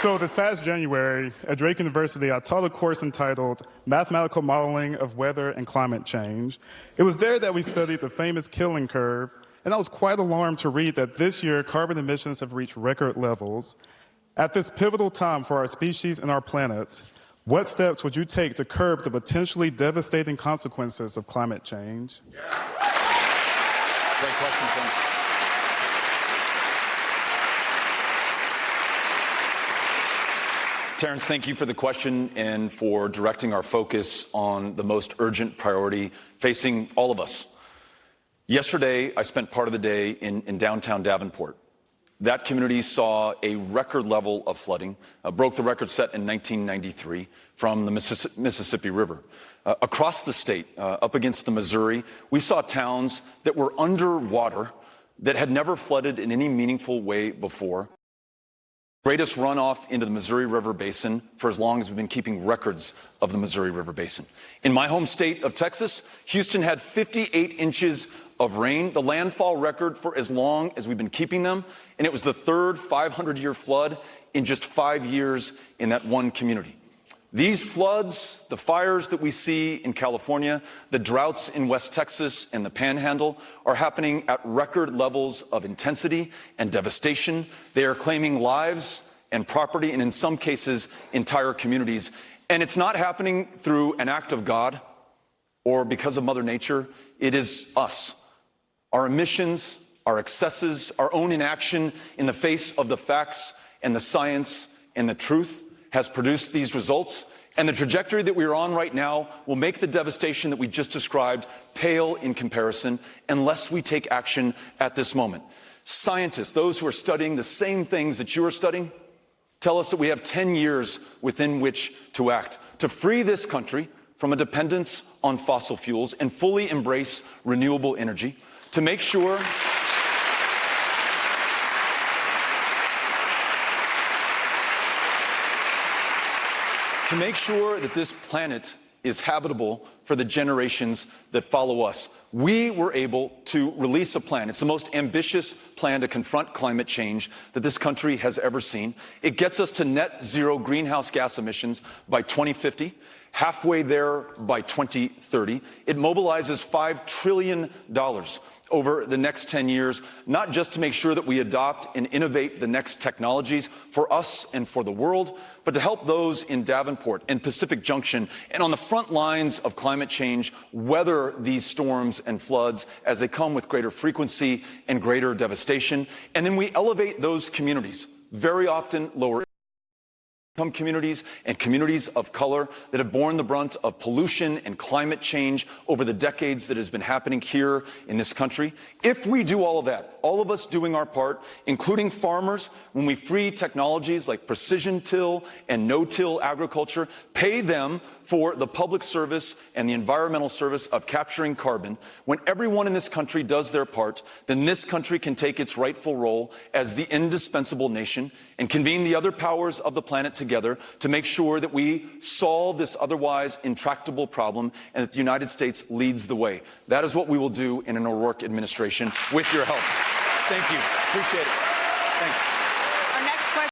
So this past January, at Drake University, I taught a course entitled Mathematical Modeling of Weather and Climate Change. It was there that we studied the famous killing curve, and I was quite alarmed to read that this year carbon emissions have reached record levels. At this pivotal time for our species and our planet, what steps would you take to curb the potentially devastating consequences of climate change? Great question, Tim. Terrence, thank you for the question and for directing our focus on the most urgent priority facing all of us. Yesterday, I spent part of the day in downtown Davenport. That community saw a record level of flooding, broke the record set in 1993 from the Mississippi River. Across the state, up against the Missouri, we saw towns that were underwater that had never flooded in any meaningful way before. Greatest runoff into the Missouri River Basin for as long as we've been keeping records of the Missouri River Basin. In my home state of Texas, Houston had 58 inches of rain, the landfall record for as long as we've been keeping them, and it was the third 500-year flood in just 5 years in that one community. These floods, the fires that we see in California, the droughts in West Texas and the Panhandle are happening at record levels of intensity and devastation. They are claiming lives and property, and in some cases, entire communities. And it's not happening through an act of God or because of Mother Nature. It is us. Our emissions, our excesses, our own inaction in the face of the facts and the science and the truth has produced these results, and the trajectory that we are on right now will make the devastation that we just described pale in comparison unless we take action at this moment. Scientists, those who are studying the same things that you are studying, tell us that we have 10 years within which to act, to free this country from a dependence on fossil fuels and fully embrace renewable energy, to make sure that this planet is habitable for the generations that follow us. We were able to release a plan. It's the most ambitious plan to confront climate change that this country has ever seen. It gets us to net zero greenhouse gas emissions by 2050, halfway there by 2030. It mobilizes $5 trillion over the next 10 years, not just to make sure that we adopt and innovate the next technologies for us and for the world, but to help those in Davenport and Pacific Junction and on the front lines of climate change weather these storms and floods as they come with greater frequency and greater devastation. And then we elevate those communities, very often lower income communities and communities of color that have borne the brunt of pollution and climate change over the decades that has been happening here in this country. If we do all of that, all of us doing our part, including farmers, when we free technologies like precision till and no-till agriculture, pay them for the public service and the environmental service of capturing carbon, when everyone in this country does their part, then this country can take its rightful role as the indispensable nation and convene the other powers of the planet together to make sure that we solve this otherwise intractable problem and that the United States leads the way. That is what we will do in an O'Rourke administration with your help. Thank you. Appreciate it. Thanks.